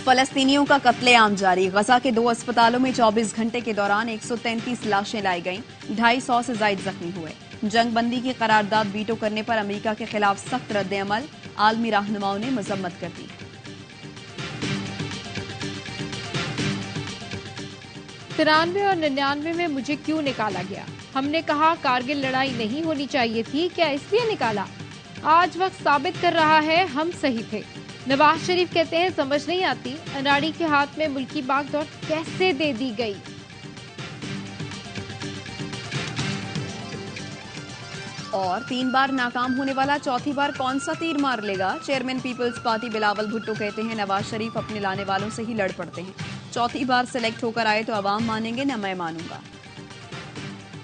फलस्तीनियों का कत्लेआम जारी। गजा के 2 अस्पतालों में 24 घंटे के दौरान 133 लाशें लाई गईं। 250 से ज्यादा जख्मी हुए। जंगबंदी की करारदाद वीटो करने पर अमेरिका के खिलाफ सख्त रद्द-ए-अमल। आलमी रहनुमाओं ने मजम्मत कर दी। तिरानवे और 99 में मुझे क्यों निकाला गया? हमने कहा कारगिल लड़ाई नहीं होनी चाहिए थी, क्या इसलिए निकाला? आज वक्त साबित कर रहा है हम सही थे। नवाज शरीफ कहते हैं समझ नहीं आती अनाड़ी के हाथ में मुल्की बागडोर कैसे दे दी गई। और 3 बार नाकाम होने वाला चौथी बार कौन सा तीर मार लेगा? चेयरमैन पीपल्स पार्टी बिलावल भुट्टो कहते हैं नवाज शरीफ अपने लाने वालों से ही लड़ पड़ते हैं। चौथी बार सिलेक्ट होकर आए तो अवाम मानेंगे न मैं मानूंगा।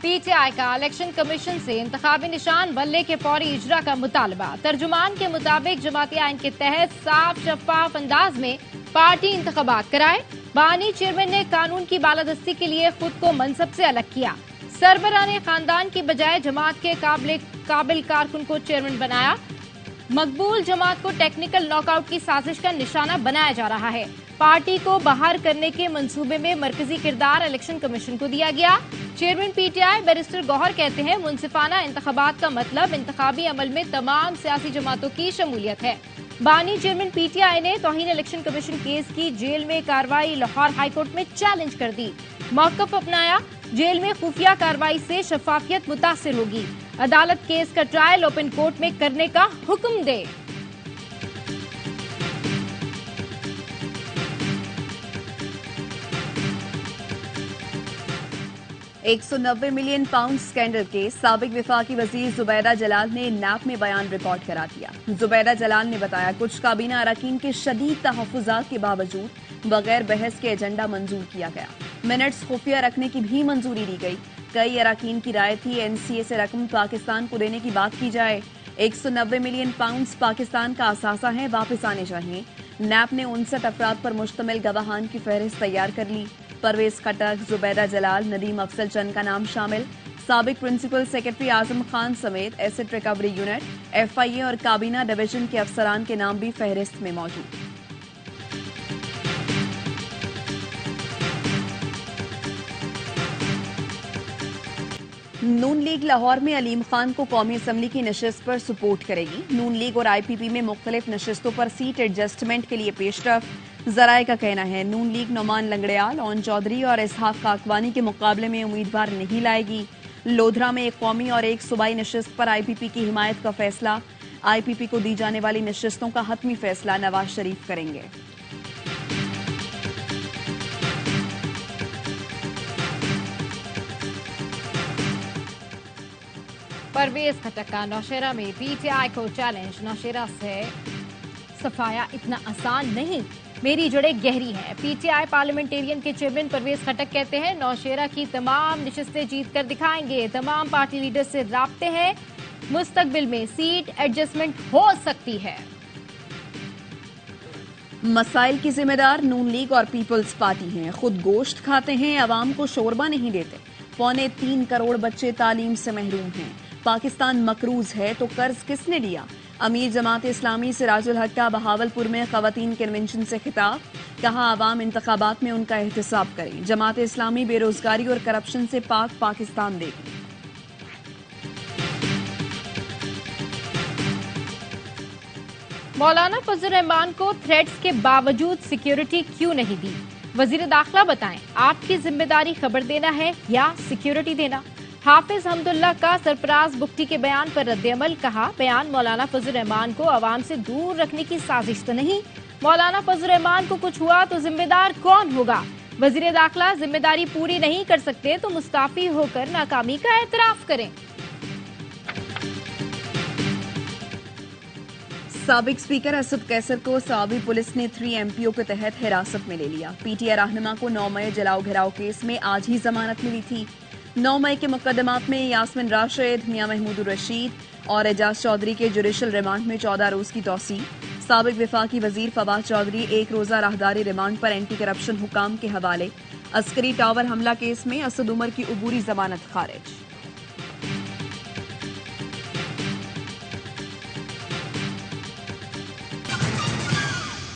पीटीआई का इलेक्शन कमीशन से इंतखाबी निशान बल्ले के फौरी इजरा का मुतालबा। तर्जुमान के मुताबिक जमाती आइन के तहत साफ शफाफ अंदाज में पार्टी इंतखाबात कराए। बानी चेयरमैन ने कानून की बालादस्ती के लिए खुद को मनसब से अलग किया। सरबराह ने खानदान की बजाय जमात के काबिल कारकुन को चेयरमैन बनाया। मकबूल जमात को टेक्निकल नॉकआउट की साजिश का निशाना बनाया जा रहा है। पार्टी को बाहर करने के मंसूबे में मरकजी किरदार इलेक्शन कमीशन को दिया गया। चेयरमैन पीटीआई बैरिस्टर गौहर कहते हैं मुनसिफाना इंतखाबात का मतलब इंतखाबी अमल में तमाम सियासी जमातों की शमूलियत है। बानी चेयरमैन पीटीआई ने तौहीन इलेक्शन कमीशन केस की जेल में कार्रवाई लाहौर हाईकोर्ट में चैलेंज कर दी। मौकफ अपनाया, जेल में खुफिया कार्रवाई से शफाफियत मुतासिर होगी। अदालत केस का ट्रायल ओपन कोर्ट में करने का हुक्म दे। 190 मिलियन पाउंड स्कैंडल के साबिक विफाकी वजीर जुबैदा जलाल ने नैप में बयान रिकॉर्ड करा दिया। जुबैदा जलाल ने बताया कुछ काबीना अरकान के शदीद तहफ़्फ़ुज़ात के बावजूद बगैर बहस के एजेंडा मंजूर किया गया। मिनट्स खुफिया रखने की भी मंजूरी दी गई। कई अरकान की राय थी एनसीए से रकम पाकिस्तान को देने की बात की जाए। 190 मिलियन पाउंड पाकिस्तान का असासा है, वापस आने चाहिए। नैप ने 59 अफराद पर मुश्तमिल गवाहान की फहरिस्त तैयार कर ली। परवेज खटक, जुबैदा जलाल, नदीम अफजल चंद का नाम शामिल। साबिक प्रिंसिपल सेक्रेटरी आजम खान समेत एसेट रिकवरी यूनिट, एफआईए और काबीना डिवीजन के अफसरान के नाम भी फहरिस्त में मौजूद। नून लीग लाहौर में अलीम खान को कौमी असम्बली की नशिस्त पर सपोर्ट करेगी। नून लीग और आईपीपी में मुख्तलिफ नशिस्तों पर सीट एडजस्टमेंट के लिए पेशरफ। जराये का कहना है नून लीग नौमान लंगड़ियाल, ओन चौधरी और इसहाक काकवानी के मुकाबले में उम्मीदवार नहीं लाएगी। लोधरा में एक कौमी और एक सूबाई नशिस्त पर आईपीपी की हिमायत का फैसला। आईपीपी को दी जाने वाली नशिस्तों का हतमी फैसला नवाज शरीफ करेंगे। परवेज खटक का नौशेरा में पीटीआई को चैलेंज। नौशेरा से सफाया इतना आसान नहीं, मेरी जड़ें गहरी हैं। पीटीआई पार्लियामेंटेरियन के चेयरमैन परवेज खटक कहते हैं नौशेरा की तमाम नशिस्तें जीत कर दिखाएंगे। तमाम पार्टी लीडर से राब्ते हैं, मुस्तकबिल में सीट एडजस्टमेंट हो सकती है। मसाइल की जिम्मेदार नून लीग और पीपल्स पार्टी हैं। खुद गोश्त खाते हैं, अवाम को शोरबा नहीं देते। 3.25 करोड़ बच्चे तालीम से महरूम हैं। पाकिस्तान मकरूज है तो कर्ज किसने लिया? अमीर जमात इस्लामी सिराजुल हक का बहावलपुर में खवातीन कन्वेंशन से खिताब। कहा आवाम इंतखाबात में उनका एहतसाब करें। जमात इस्लामी बेरोजगारी और करप्शन से पाक पाकिस्तान देगी। मौलाना फजल रहमान को थ्रेट्स के बावजूद सिक्योरिटी क्यों नहीं दी? वजीर दाखिला बताएं, आपकी जिम्मेदारी खबर देना है या सिक्योरिटी देना? हाफिज हमदुल्ला का सरफराज बुख्ती के बयान पर रद्द-ए-अमल। कहा बयान मौलाना फजल रहमान को अवाम से दूर रखने की साजिश तो नहीं। मौलाना फजल रहमान को कुछ हुआ तो जिम्मेदार कौन होगा? वजीर दाखिला जिम्मेदारी पूरी नहीं कर सकते तो मुस्ताफी होकर नाकामी का एतराफ करें। साबिक स्पीकर असद कैसर को सावी पुलिस ने 3 एमपीओ के तहत हिरासत में ले लिया। पीटीआई रहनुमा को 9 मई जलाओ घिराव केस में आज ही जमानत मिली थी। 9 मई के मुकदमात में यास्मिन राशिद, मियां महमूद रशीद और एजाज चौधरी के जुडिशल रिमांड में 14 रोज की तौसी। साबिक विफाकी वजीर फवाद चौधरी 1 रोजा राहदारी रिमांड पर एंटी करप्शन हुकाम के हवाले। अस्करी टावर हमला केस में असद उमर की उबूरी जमानत खारिज।